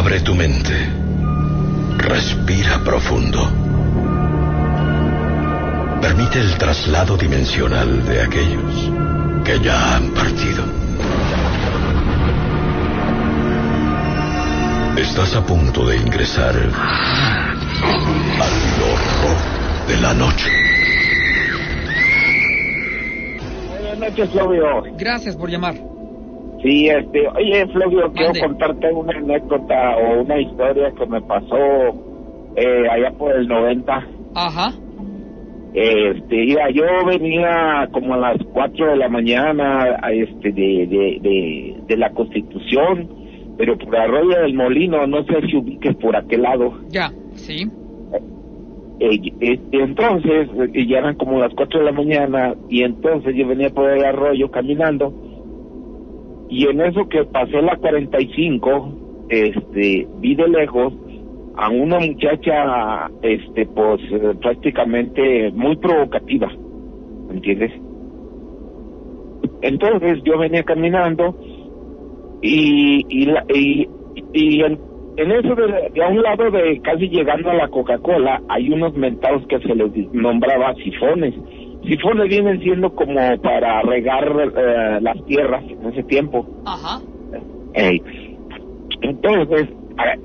Abre tu mente. Respira profundo. Permite el traslado dimensional de aquellos que ya han partido. Estás a punto de ingresar al horror de la noche. Buenas noches, Flavio. Gracias por llamar. Sí, oye, Flavio, Mande. quiero contarte una anécdota o una historia que me pasó allá por el 90. Ajá. Mira, yo venía como a las 4 de la mañana de la Constitución, pero por Arroyo del Molino, no sé si ubiques por aquel lado. Ya, sí. Entonces, ya eran como las 4 de la mañana, y entonces yo venía por el arroyo caminando, y en eso que pasé la 45, vi de lejos a una muchacha, pues prácticamente muy provocativa, ¿me entiendes? Entonces yo venía caminando y en eso de a un lado de casi llegando a la Coca-Cola hay unos mentados que se les nombraba sifones. Sifones vienen siendo como para regar las tierras en ese tiempo. Ajá. Entonces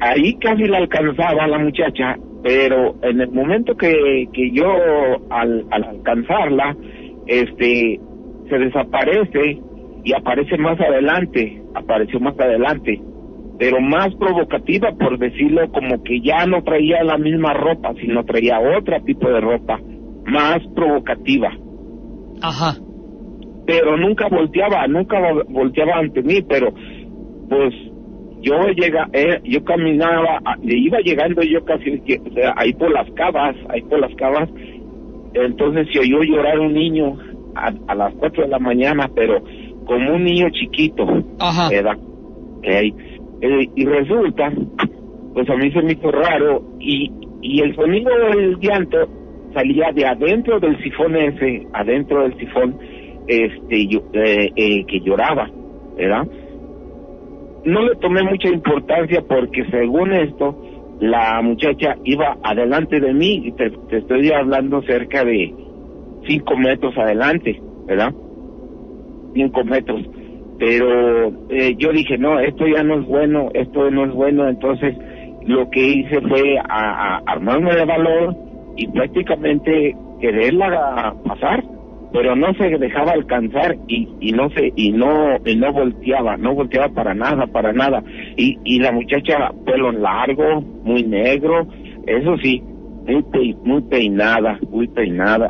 ahí casi la alcanzaba la muchacha, pero en el momento que yo al alcanzarla, se desaparece y apareció más adelante, pero más provocativa, por decirlo, como que ya no traía la misma ropa, sino traía otro tipo de ropa, más provocativa. Ajá. Pero nunca volteaba ante mí, pero pues yo caminaba, iba llegando yo casi ahí por las cavas, entonces se oyó llorar un niño a las 4 de la mañana, pero como un niño chiquito. Ajá. Y resulta, pues a mí se me hizo raro, y el sonido del llanto salía de adentro del sifón que lloraba, ¿verdad? No le tomé mucha importancia porque según esto, la muchacha iba adelante de mí, y te estoy hablando cerca de 5 metros adelante, ¿verdad? 5 metros. Pero yo dije, no, esto no es bueno, entonces lo que hice fue a armarme de valor y prácticamente quererla pasar, pero no se dejaba alcanzar y no volteaba para nada, y la muchacha, pelo largo, muy negro, eso sí, muy peinada,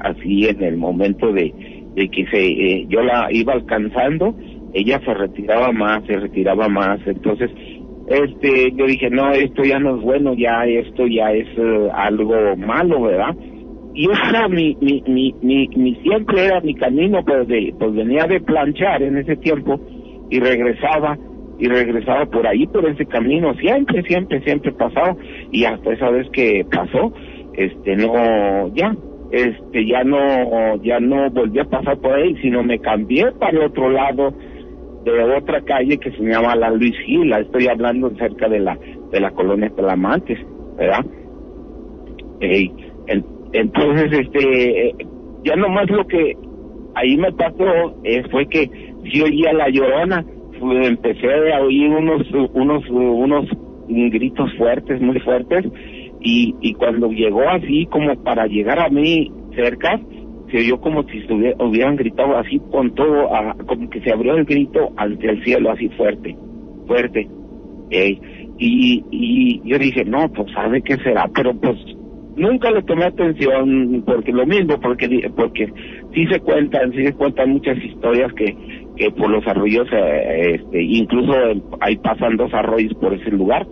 así en el momento de que yo la iba alcanzando, ella se retiraba más, entonces yo dije, no, esto ya no es bueno, esto ya es algo malo, ¿verdad? Y esa siempre era mi camino, pues venía de planchar en ese tiempo y regresaba por ahí, por ese camino, siempre pasaba, y hasta esa vez que pasó, ya no volví a pasar por ahí, sino me cambié para el otro lado de otra calle que se llama la Luis Gil. Estoy hablando cerca de la colonia Talamantes, ¿verdad? Entonces, ya nomás lo que ahí me pasó fue que si oía la Llorona, empecé a oír unos gritos fuertes, muy fuertes, y cuando llegó así como para llegar a mí cerca, se oyó como si hubieran gritado así con todo, como que se abrió el grito ante el cielo, así fuerte. Y yo dije, no, pues sabe qué será, pero pues nunca le tomé atención, porque sí se cuentan muchas historias que por los arroyos, incluso ahí pasan 2 arroyos por ese lugar,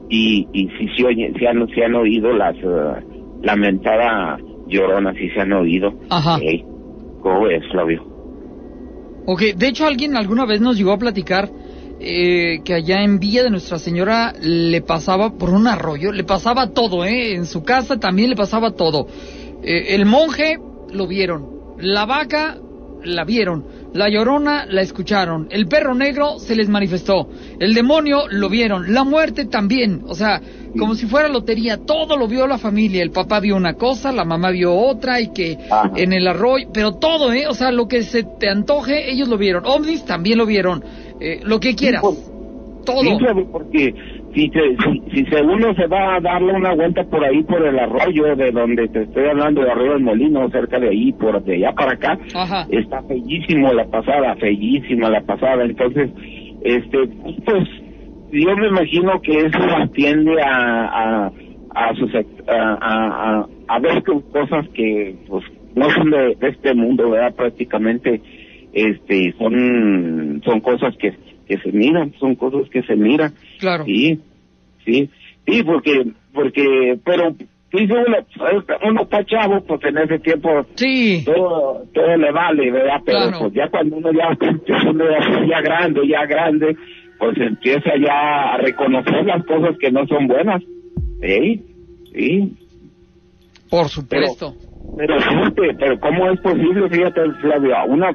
y sí se han oído las lamentadas Lloronas, sí se han oído. Ajá. ¿Cómo es, Flavio? Ok, de hecho alguien alguna vez nos llegó a platicar que allá en Villa de Nuestra Señora le pasaba por un arroyo, le pasaba todo, en su casa también le pasaba todo. El monje lo vieron, la vaca la vieron, La Llorona la escucharon, el perro negro se les manifestó, el demonio lo vieron, la muerte también, o sea, como si fuera lotería, todo lo vio la familia, el papá vio una cosa, la mamá vio otra, y que en el arroyo, pero todo, o sea, lo que se te antoje, ellos lo vieron, ovnis también lo vieron, lo que quieras, todo. Sí, porque si uno se va a darle una vuelta por ahí, por el arroyo, de donde te estoy hablando, de Arroyo del Molino, cerca de ahí, por de allá para acá, está feísima la pasada, entonces, pues, yo me imagino que eso atiende a ver cosas que, pues, no son de este mundo, ¿verdad? Prácticamente, son cosas que se miran, Claro. Sí, porque, pero, dice uno está chavo, pues en ese tiempo, todo le vale, ¿verdad? Pero, pues ya cuando uno ya grande, pues empieza ya a reconocer las cosas que no son buenas. Sí. Por supuesto. Pero ¿cómo es posible, fíjate, Flavio, una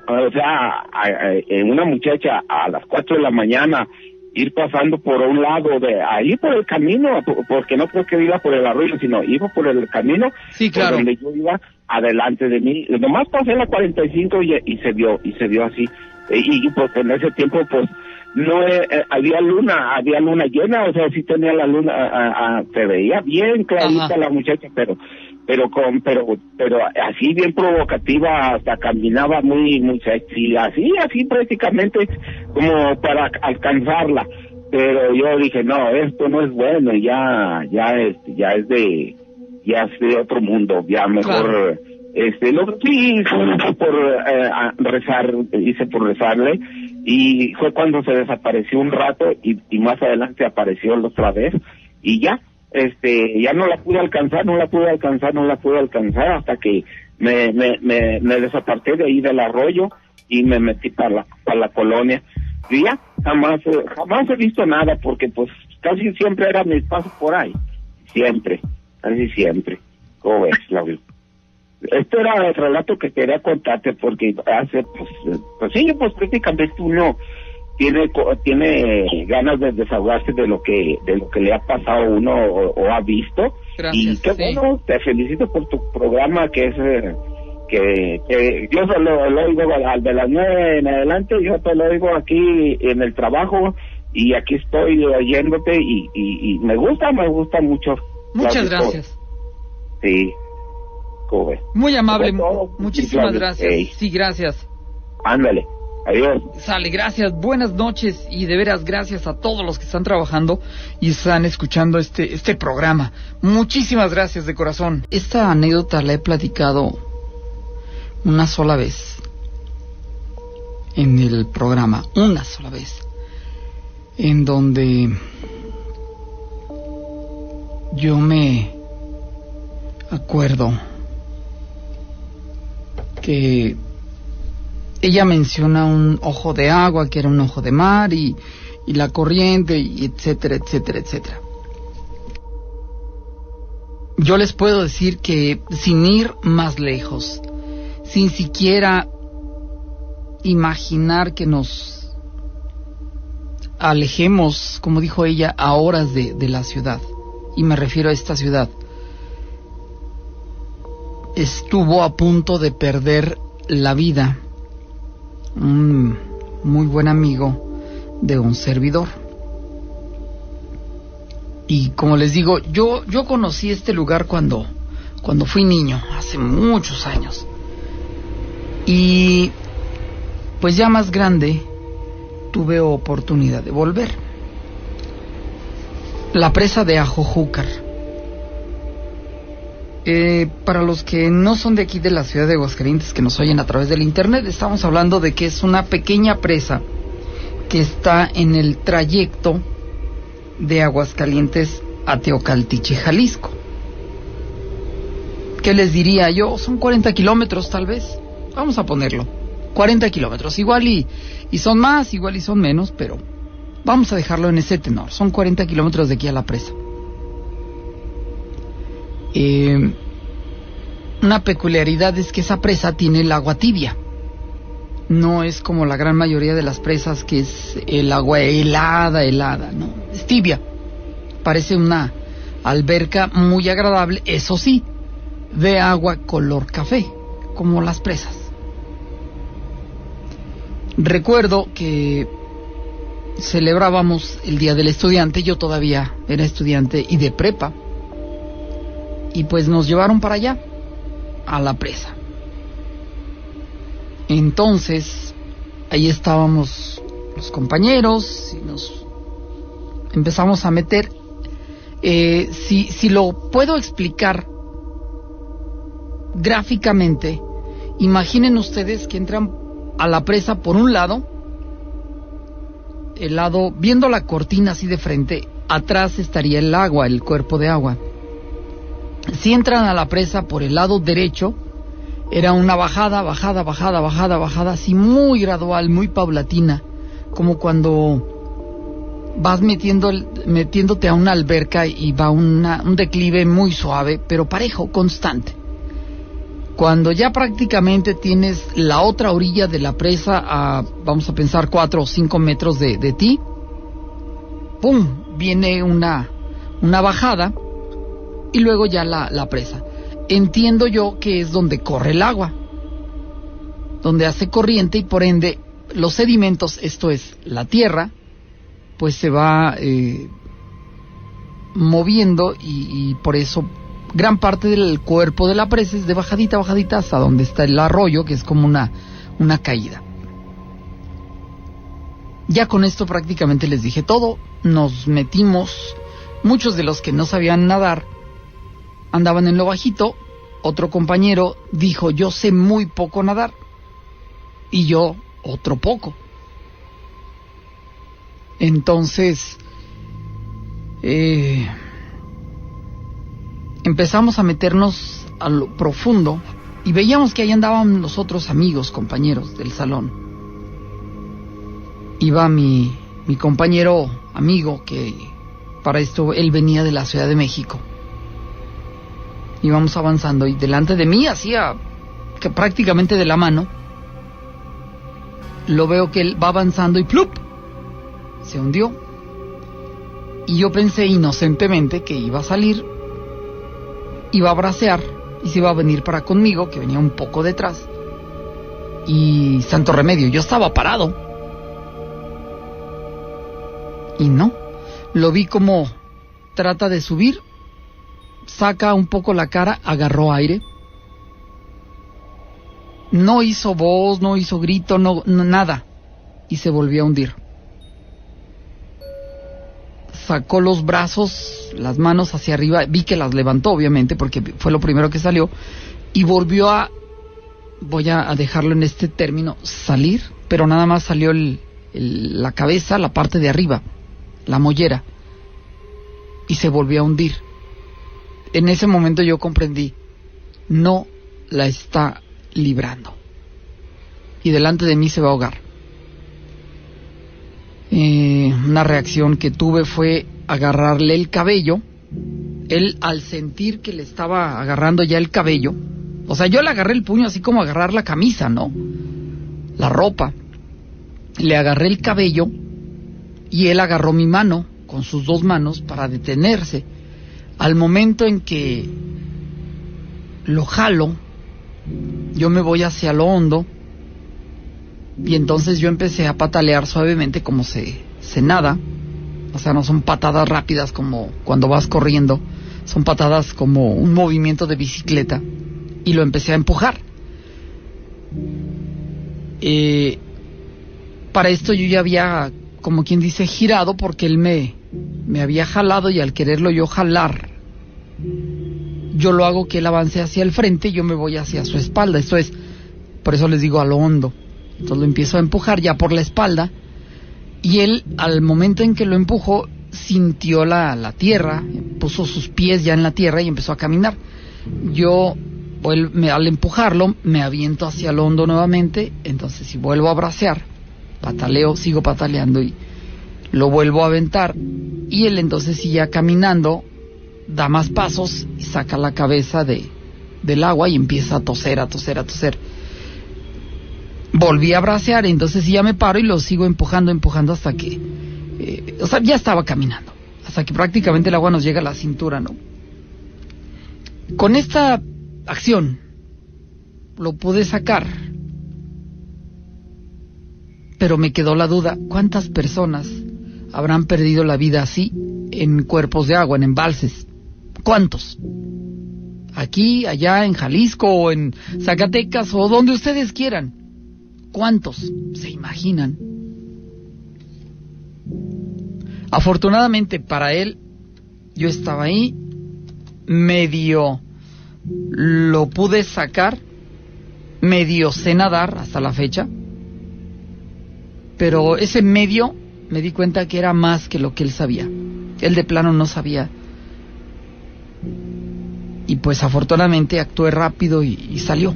muchacha a las 4 de la mañana ir pasando por un lado de ahí por el camino, porque no creo que iba por el arroyo, sino iba por el camino, sí, claro, por donde yo iba, adelante de mí, nomás pasé la 45 y se vio así, y pues en ese tiempo pues no había luna llena, o sea, sí tenía la luna, se veía bien clarita la muchacha, pero así bien provocativa, hasta caminaba muy sexy, así prácticamente como para alcanzarla, pero yo dije, no, esto no es bueno, ya es de otro mundo, ya mejor, hice por rezarle, y fue cuando se desapareció un rato, y más adelante apareció otra vez, y ya no la pude alcanzar hasta que me desaparté de ahí del arroyo y me metí para la colonia, y ya jamás he visto nada, porque pues casi siempre era mi paso por ahí, casi siempre. ¿Cómo ves, Claudio? Este era el relato que quería contarte, porque hace pues sí, pues prácticamente uno tiene ganas de desahogarse de lo que le ha pasado a uno o ha visto. Gracias, y qué bueno, te felicito por tu programa, que es que yo lo oigo de las 9 en adelante, yo te lo oigo aquí en el trabajo, y aquí estoy oyéndote, y me gusta mucho. Muchas gracias. Sí, ¿cómo ves? Muy amable, muchísimas gracias. Sí, gracias. Ándale. Adiós. Sale, gracias, buenas noches, y de veras gracias a todos los que están trabajando y están escuchando este programa. Muchísimas gracias de corazón. Esta anécdota la he platicado una sola vez en el programa, una sola vez, en donde yo me acuerdo que ella menciona un ojo de agua, que era un ojo de mar, y la corriente, y etcétera, etcétera, etcétera. Yo les puedo decir que sin ir más lejos, sin siquiera imaginar que nos alejemos, como dijo ella, a horas de la ciudad, y me refiero a esta ciudad, estuvo a punto de perder la vida un muy buen amigo de un servidor. Y como les digo, yo conocí este lugar cuando fui niño, hace muchos años. Y pues ya más grande tuve oportunidad de volver. La presa de Ajojúcar. Para los que no son de aquí de la ciudad de Aguascalientes, que nos oyen a través del internet, estamos hablando de que es una pequeña presa que está en el trayecto de Aguascalientes a Teocaltiche, Jalisco. ¿Qué les diría yo? Son 40 kilómetros tal vez, vamos a ponerlo 40 kilómetros, igual y son más, igual y son menos, pero vamos a dejarlo en ese tenor. Son 40 kilómetros de aquí a la presa. Una peculiaridad es que esa presa tiene el agua tibia. No es como la gran mayoría de las presas, que es el agua helada, no, es tibia. Parece una alberca muy agradable, eso sí, de agua color café, como las presas. Recuerdo que celebrábamos el Día del Estudiante, yo todavía era estudiante y de prepa, y pues nos llevaron para allá, a la presa. Entonces, ahí estábamos los compañeros y nos empezamos a meter. Si lo puedo explicar gráficamente, imaginen ustedes que entran a la presa por un lado, el lado, viendo la cortina así de frente, atrás estaría el agua, el cuerpo de agua. Si entran a la presa por el lado derecho, era una bajada, así muy gradual, muy paulatina, como cuando vas metiéndote a una alberca y va un declive muy suave, pero parejo, constante. Cuando ya prácticamente tienes la otra orilla de la presa a, vamos a pensar, 4 o 5 metros de ti, ¡pum!, viene una bajada y luego ya la presa. Entiendo yo que es donde corre el agua, donde hace corriente, y por ende los sedimentos, esto es la tierra, pues se va moviendo y por eso gran parte del cuerpo de la presa es de bajadita hasta donde está el arroyo, que es como una caída. Ya con esto prácticamente les dije todo. Nos metimos, muchos de los que no sabían nadar andaban en lo bajito. Otro compañero dijo: yo sé muy poco nadar, y yo otro poco. Entonces empezamos a meternos a lo profundo y veíamos que ahí andaban los otros amigos, compañeros del salón. Iba mi compañero amigo, que para esto él venía de la Ciudad de México. Íbamos avanzando y delante de mí, hacía que prácticamente de la mano, lo veo que él va avanzando y ¡plup!, se hundió. Y yo pensé inocentemente que iba a salir, iba a bracear y se iba a venir para conmigo, que venía un poco detrás. Y santo remedio, yo estaba parado. Y no, lo vi como trata de subir, saca un poco la cara, agarró aire. No hizo voz, no hizo grito, no nada. Y se volvió a hundir. Sacó los brazos, las manos hacia arriba, vi que las levantó obviamente porque fue lo primero que salió, y volvió a, voy a dejarlo en este término, salir, pero nada más salió la cabeza, la parte de arriba, la mollera, y se volvió a hundir. En ese momento yo comprendí, no la está librando, y delante de mí se va a ahogar. Una reacción que tuve fue agarrarle el cabello. Él, al sentir que le estaba agarrando ya el cabello, o sea, yo le agarré el puño así como agarrar la camisa, ¿no?, la ropa. Le agarré el cabello y él agarró mi mano con sus dos manos para detenerse. Al momento en que lo jalo, yo me voy hacia lo hondo, y entonces yo empecé a patalear suavemente como se nada. O sea, no son patadas rápidas como cuando vas corriendo, son patadas como un movimiento de bicicleta, y lo empecé a empujar. Para esto yo ya había, como quien dice, girado, porque él me había jalado, y al quererlo yo jalar, yo lo hago que él avance hacia el frente y yo me voy hacia su espalda. Esto es, por eso les digo, a lo hondo. Entonces lo empiezo a empujar ya por la espalda, y él, al momento en que lo empujó, sintió la tierra, puso sus pies ya en la tierra y empezó a caminar. Yo, al empujarlo, me aviento hacia lo hondo nuevamente. Entonces, si vuelvo a bracear, pataleo, sigo pataleando y lo vuelvo a aventar, y él entonces sigue caminando, da más pasos y saca la cabeza del agua y empieza a toser. Volví a bracear, entonces ya me paro y lo sigo empujando hasta que... ya estaba caminando, hasta que prácticamente el agua nos llega a la cintura, ¿no? Con esta acción lo pude sacar, pero me quedó la duda, ¿cuántas personas habrán perdido la vida así en cuerpos de agua, en embalses? ¿Cuántos? Aquí, allá, en Jalisco, o en Zacatecas, o donde ustedes quieran. ¿Cuántos se imaginan? Afortunadamente para él, yo estaba ahí, medio lo pude sacar, medio sé nadar hasta la fecha, pero ese medio me di cuenta que era más que lo que él sabía. Él de plano no sabía. Y pues afortunadamente actué rápido y salió.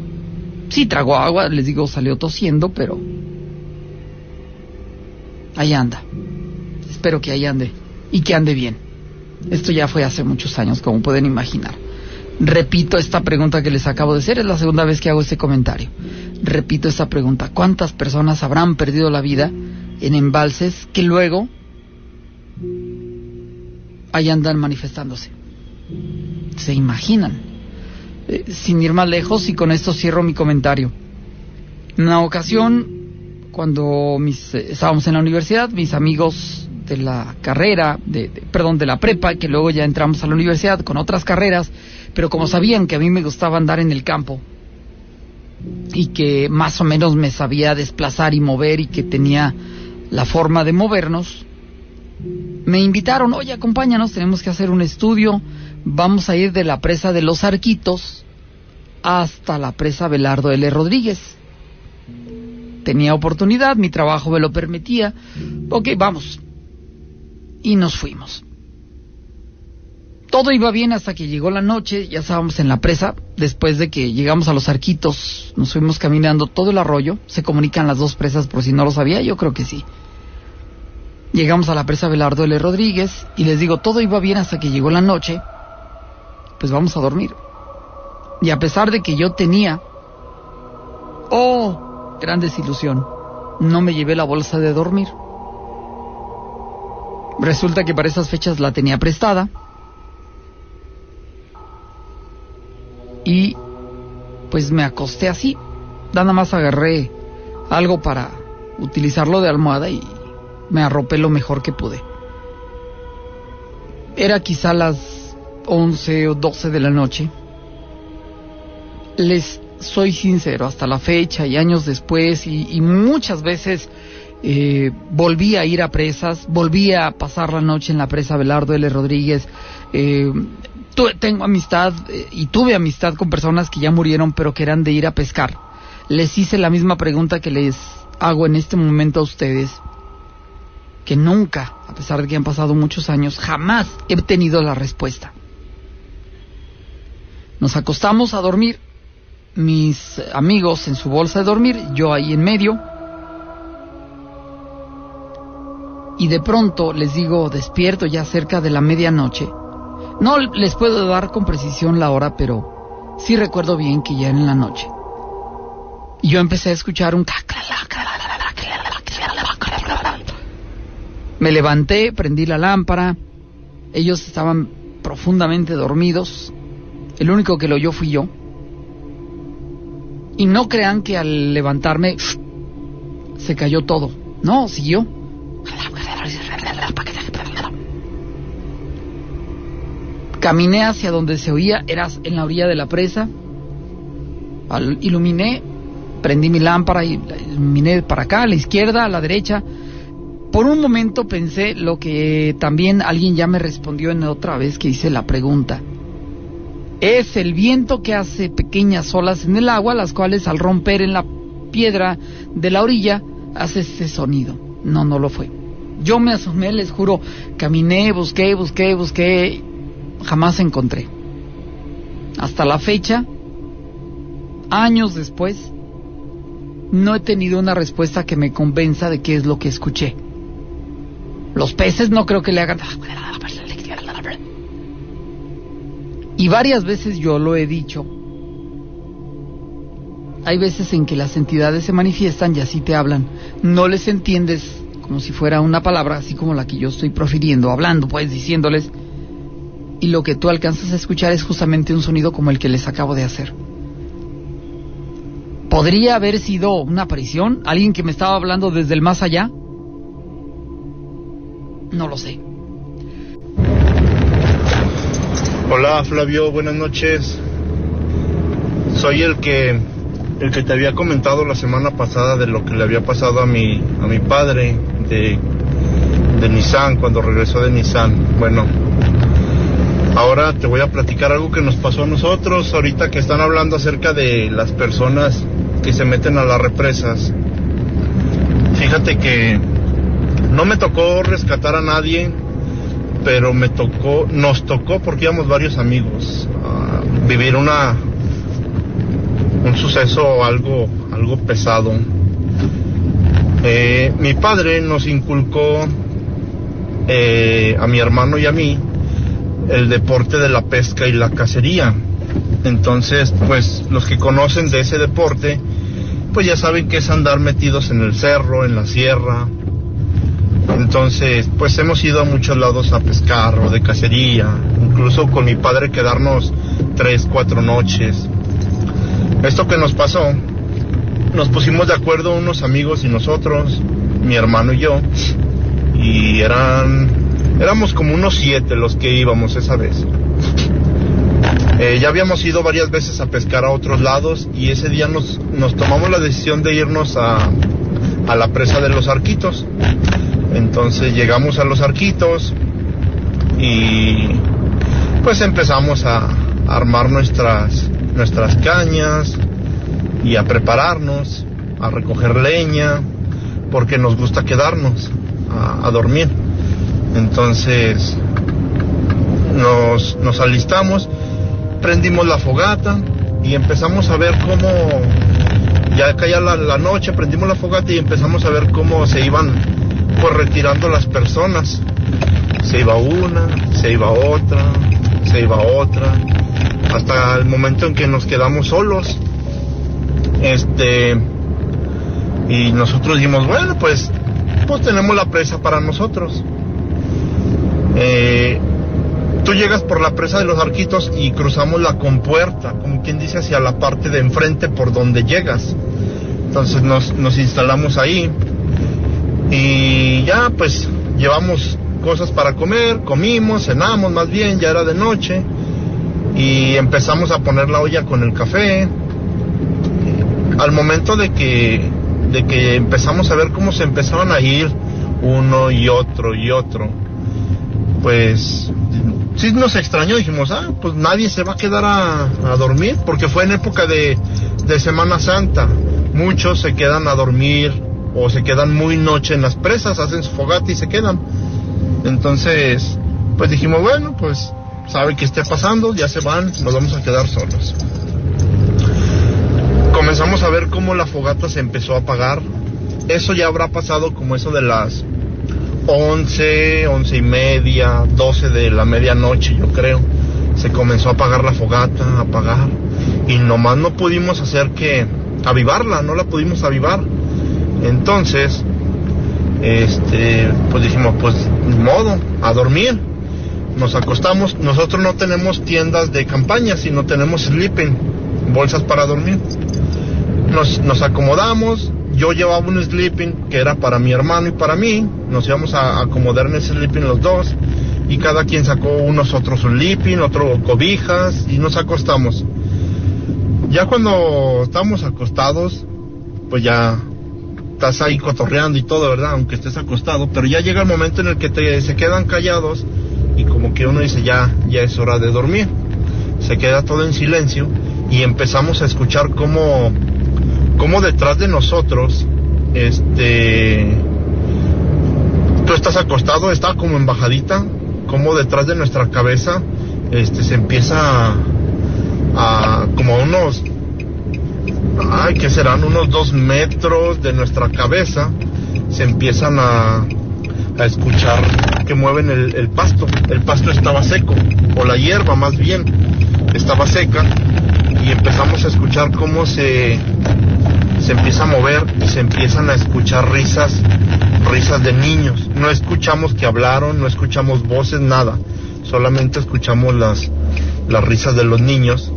Sí tragó agua, les digo, salió tosiendo, pero ahí anda. Espero que ahí ande y que ande bien. Esto ya fue hace muchos años, como pueden imaginar. Repito esta pregunta que les acabo de hacer, es la segunda vez que hago este comentario. Repito esta pregunta, ¿cuántas personas habrán perdido la vida en embalses que luego ahí andan manifestándose? ¿Se imaginan? Sin ir más lejos, y con esto cierro mi comentario. En una ocasión, cuando estábamos en la universidad, mis amigos de la carrera, de la prepa, que luego ya entramos a la universidad con otras carreras, pero como sabían que a mí me gustaba andar en el campo y que más o menos me sabía desplazar y mover y que tenía la forma de movernos, me invitaron, oye, acompáñanos, tenemos que hacer un estudio, vamos a ir de la presa de Los Arquitos hasta la presa Belardo L. Rodríguez. Tenía oportunidad, mi trabajo me lo permitía. Ok, vamos. Y nos fuimos. Todo iba bien hasta que llegó la noche, ya estábamos en la presa. Después de que llegamos a Los Arquitos, nos fuimos caminando todo el arroyo. Se comunican las dos presas, por si no lo sabía, yo creo que sí. Llegamos a la presa Belardo L. Rodríguez y les digo, todo iba bien hasta que llegó la noche. Pues vamos a dormir. Y a pesar de que yo tenía, gran desilusión, no me llevé la bolsa de dormir. Resulta que para esas fechas la tenía prestada. Y pues me acosté así. Nada más agarré algo para utilizarlo de almohada y me arropé lo mejor que pude. Era quizá las 11 o 12 de la noche. Les soy sincero, hasta la fecha y años después y muchas veces volví a ir a presas, volví a pasar la noche en la presa Belardo L. Rodríguez. Tengo amistad y tuve amistad con personas que ya murieron pero que eran de ir a pescar. Les hice la misma pregunta que les hago en este momento a ustedes, que nunca, a pesar de que han pasado muchos años, jamás he tenido la respuesta. Nos acostamos a dormir, mis amigos en su bolsa de dormir, yo ahí en medio, y de pronto les digo, despierto ya cerca de la medianoche. No les puedo dar con precisión la hora, pero sí recuerdo bien que ya era en la noche. Y yo empecé a escuchar un... Me levanté, prendí la lámpara. Ellos estaban profundamente dormidos. El único que lo oyó fui yo. Y no crean que al levantarme se cayó todo. No, siguió. Caminé hacia donde se oía, era en la orilla de la presa. Iluminé, prendí mi lámpara y la iluminé para acá, a la izquierda, a la derecha. Por un momento pensé lo que también alguien ya me respondió en otra vez que hice la pregunta. Es el viento que hace pequeñas olas en el agua, las cuales al romper en la piedra de la orilla hace ese sonido. No lo fue. Yo me asomé, les juro, caminé, busqué, jamás encontré. Hasta la fecha, años después, no he tenido una respuesta que me convenza de qué es lo que escuché. Los peces no creo que le hagan... Y varias veces yo lo he dicho. hay veces en que las entidades se manifiestan y así te hablan. No les entiendes como si fuera una palabra, así como la que yo estoy profiriendo, hablando, pues, diciéndoles. Y lo que tú alcanzas a escuchar es justamente un sonido como el que les acabo de hacer. ¿Podría haber sido una aparición? ¿Alguien que me estaba hablando desde el más allá? No lo sé. Hola Flavio, buenas noches. Soy el que te había comentado la semana pasada de lo que le había pasado a mi padre de Nissan, cuando regresó de Nissan. Bueno, ahora te voy a platicar algo que nos pasó a nosotros, ahorita que están hablando acerca de las personas que se meten a las represas. Fíjate que no me tocó rescatar a nadie, pero nos tocó porque íbamos varios amigos, vivir un suceso algo pesado. Mi padre nos inculcó a mi hermano y a mí el deporte de la pesca y la cacería. Entonces, pues los que conocen de ese deporte, pues ya saben que es andar metidos en el cerro, en la sierra. Entonces, pues hemos ido a muchos lados a pescar o de cacería, incluso con mi padre quedarnos 3, 4 noches. Esto que nos pasó, nos pusimos de acuerdo unos amigos y nosotros, mi hermano y yo, y éramos como unos 7 los que íbamos esa vez. Ya habíamos ido varias veces a pescar a otros lados y ese día nos tomamos la decisión de irnos a la presa de Los Arquitos. Entonces llegamos a Los Arquitos y pues empezamos a armar nuestras cañas y a prepararnos, a recoger leña, porque nos gusta quedarnos a dormir. Entonces nos alistamos, prendimos la fogata y empezamos a ver cómo, ya caía la noche, prendimos la fogata y empezamos a ver cómo se iban pues retirando las personas. Se iba una, se iba otra, hasta el momento en que nos quedamos solos. Y nosotros dijimos, bueno, pues tenemos la presa para nosotros. Tú llegas por la presa de Los Arquitos y cruzamos la compuerta, como quien dice, hacia la parte de enfrente por donde llegas. Entonces nos instalamos ahí y ya pues llevamos cosas para comer, comimos, cenamos más bien, ya era de noche y empezamos a poner la olla con el café. Al momento de que empezamos a ver cómo se empezaban a ir uno y otro, pues sí nos extrañó, dijimos, pues nadie se va a quedar a dormir, porque fue en época de Semana Santa. Muchos se quedan a dormir o se quedan muy noche en las presas, hacen su fogata y se quedan. Entonces, pues dijimos, bueno, pues sabe que esté pasando, ya se van, nos vamos a quedar solos. Comenzamos a ver cómo la fogata se empezó a apagar. Eso ya habrá pasado como eso de las 11, 11:30, 12 de la medianoche, yo creo. Se comenzó a apagar la fogata, y nomás no pudimos hacer que avivarla, no la pudimos avivar. Entonces, pues dijimos, pues ni modo, a dormir. Nos acostamos. Nosotros no tenemos tiendas de campaña, sino tenemos sleeping, bolsas para dormir. Nos acomodamos. Yo llevaba un sleeping que era para mi hermano y para mí. Nos íbamos a acomodar en ese sleeping los dos. Y cada quien sacó otros un sleeping, otro cobijas, y nos acostamos. Ya cuando estamos acostados, pues ya estás ahí cotorreando y todo, ¿verdad? Aunque estés acostado. Pero ya llega el momento en el que se quedan callados y como que uno dice, ya es hora de dormir. Se queda todo en silencio y empezamos a escuchar cómo detrás de nosotros, tú estás acostado, está como en bajadita, como detrás de nuestra cabeza, se empieza a como a unos, ¿qué serán? Unos 2 metros de nuestra cabeza, se empiezan a escuchar que mueven el pasto. El pasto estaba seco, o la hierba más bien, estaba seca. y empezamos a escuchar cómo se empieza a mover y se empiezan a escuchar risas de niños. No escuchamos que hablaron, no escuchamos voces, nada. Solamente escuchamos las risas de los niños.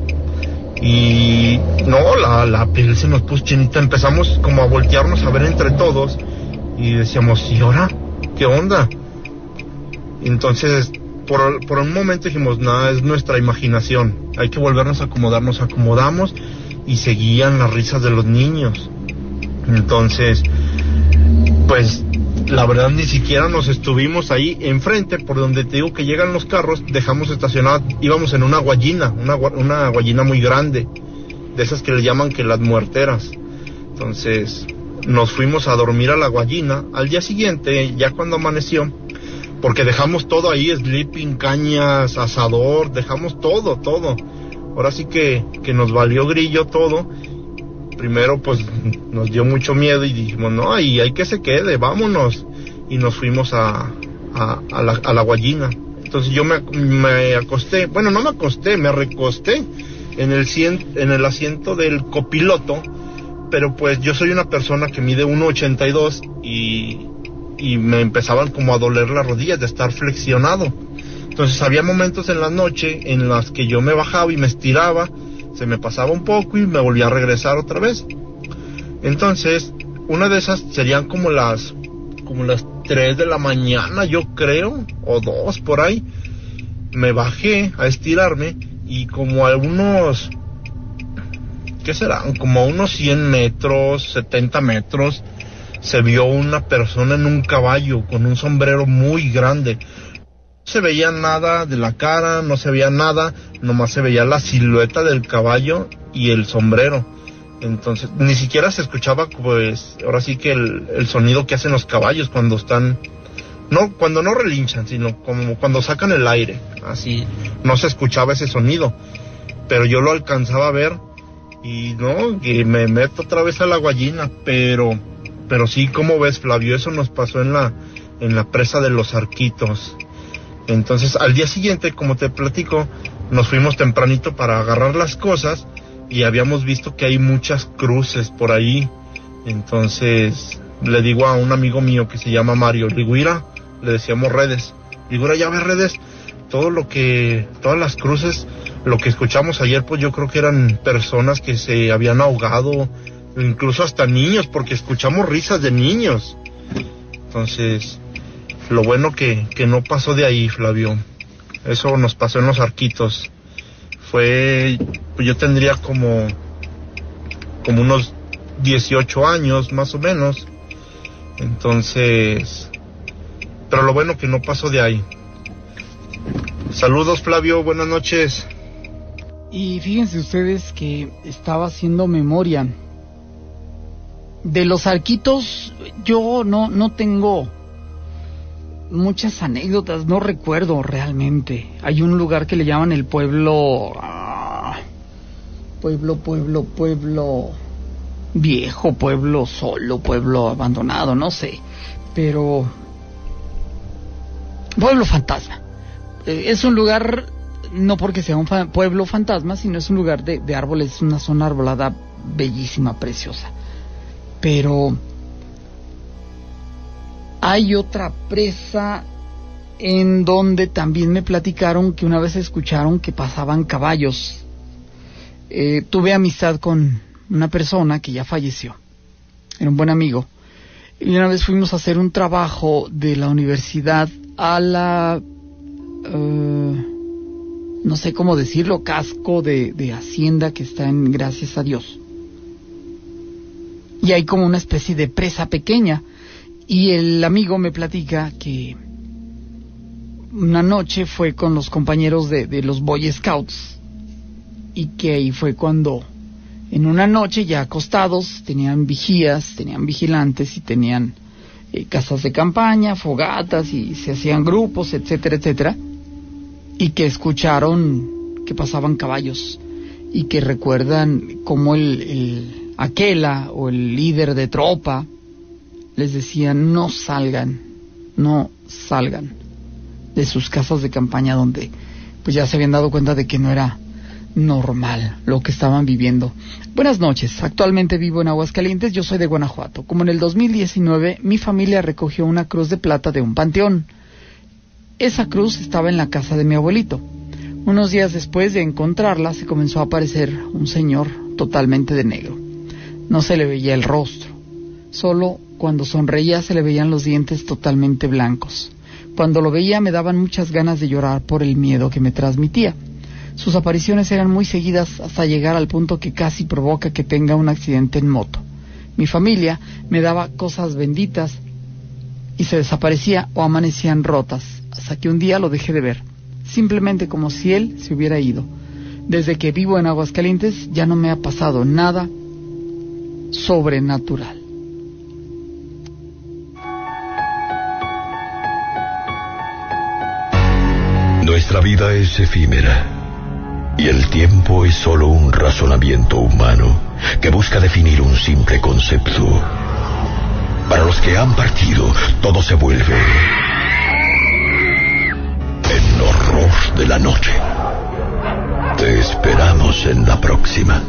Y no, la piel se nos puso chinita. Empezamos como a voltearnos a ver entre todos y decíamos, ¿y ahora? ¿Qué onda? Y entonces por un momento dijimos, nada, es nuestra imaginación, hay que volvernos a acomodar. Nos acomodamos y seguían las risas de los niños. Entonces, pues la verdad ni siquiera nos estuvimos ahí enfrente, por donde te digo que llegan los carros, dejamos estacionada, íbamos en una guayina muy grande, de esas que le llaman que las muerteras. Entonces nos fuimos a dormir a la guayina. Al día siguiente, ya cuando amaneció, porque dejamos todo ahí, sleeping, cañas, asador, dejamos todo. Ahora sí que nos valió grillo todo. Primero pues nos dio mucho miedo y dijimos, no, ahí hay que se quede, vámonos. Y nos fuimos a la guayina. Entonces yo me acosté, bueno, no me acosté, me recosté en el asiento del copiloto, pero pues yo soy una persona que mide 1.82 y me empezaban como a doler las rodillas de estar flexionado. Entonces había momentos en la noche en las que yo me bajaba y me estiraba, se me pasaba un poco y me volvía a regresar otra vez. Entonces, una de esas serían como las 3 de la mañana, yo creo, o 2 por ahí. Me bajé a estirarme y como a unos, ¿qué serán? Como a unos 100 metros, 70 metros, se vio una persona en un caballo con un sombrero muy grande. No se veía nada de la cara, no se veía nada, nomás se veía la silueta del caballo y el sombrero. Entonces, ni siquiera se escuchaba, pues, ahora sí que el sonido que hacen los caballos cuando están, no, cuando no relinchan, sino como cuando sacan el aire, así, no se escuchaba ese sonido. Pero yo lo alcanzaba a ver y no, que me meto otra vez a la guayina, pero sí, como ves, Flavio, eso nos pasó en la presa de Los Arquitos. Entonces, al día siguiente, como te platico, nos fuimos tempranito para agarrar las cosas y habíamos visto que hay muchas cruces por ahí. Entonces, le digo a un amigo mío que se llama Mario, le digo, mira, le decíamos Redes, digo, ya ves, Redes, todas las cruces, lo que escuchamos ayer, pues yo creo que eran personas que se habían ahogado, incluso hasta niños, porque escuchamos risas de niños. Entonces, lo bueno que no pasó de ahí, Flavio. Eso nos pasó en Los Arquitos. Pues yo tendría como unos 18 años, más o menos. Entonces, pero lo bueno que no pasó de ahí. Saludos, Flavio, buenas noches. Y fíjense ustedes que estaba haciendo memoria de Los Arquitos. Yo no tengo muchas anécdotas, no recuerdo realmente. Hay un lugar que le llaman el pueblo viejo, pueblo solo, pueblo abandonado, no sé, pero pueblo fantasma. Es un lugar, no porque sea un pueblo fantasma, sino es un lugar de árboles, una zona arbolada bellísima, preciosa. Pero hay otra presa en donde también me platicaron que una vez escucharon que pasaban caballos. Tuve amistad con una persona que ya falleció, era un buen amigo, y una vez fuimos a hacer un trabajo de la universidad a la no sé cómo decirlo, casco de Hacienda que está en Gracias a Dios, y hay como una especie de presa pequeña. Y el amigo me platica que una noche fue con los compañeros de los Boy Scouts, y que ahí fue cuando en una noche ya acostados tenían vigías, tenían vigilantes y tenían casas de campaña, fogatas, y se hacían grupos, etcétera, etcétera, y que escucharon que pasaban caballos y que recuerdan cómo el aquela o el líder de tropa les decía no salgan de sus casas de campaña, donde pues ya se habían dado cuenta de que no era normal lo que estaban viviendo. Buenas noches, actualmente vivo en Aguascalientes, yo soy de Guanajuato. Como en el 2019, mi familia recogió una cruz de plata de un panteón. Esa cruz estaba en la casa de mi abuelito. Unos días después de encontrarla, se comenzó a aparecer un señor totalmente de negro. No se le veía el rostro, solo cuando sonreía se le veían los dientes totalmente blancos. Cuando lo veía me daban muchas ganas de llorar por el miedo que me transmitía. Sus apariciones eran muy seguidas hasta llegar al punto que casi provoca que tenga un accidente en moto. Mi familia me daba cosas benditas y se desaparecía o amanecían rotas, hasta que un día lo dejé de ver, simplemente como si él se hubiera ido. Desde que vivo en Aguascalientes ya no me ha pasado nada sobrenatural. Nuestra vida es efímera y el tiempo es solo un razonamiento humano que busca definir un simple concepto. Para los que han partido, todo se vuelve en horror de la noche. Te esperamos en la próxima.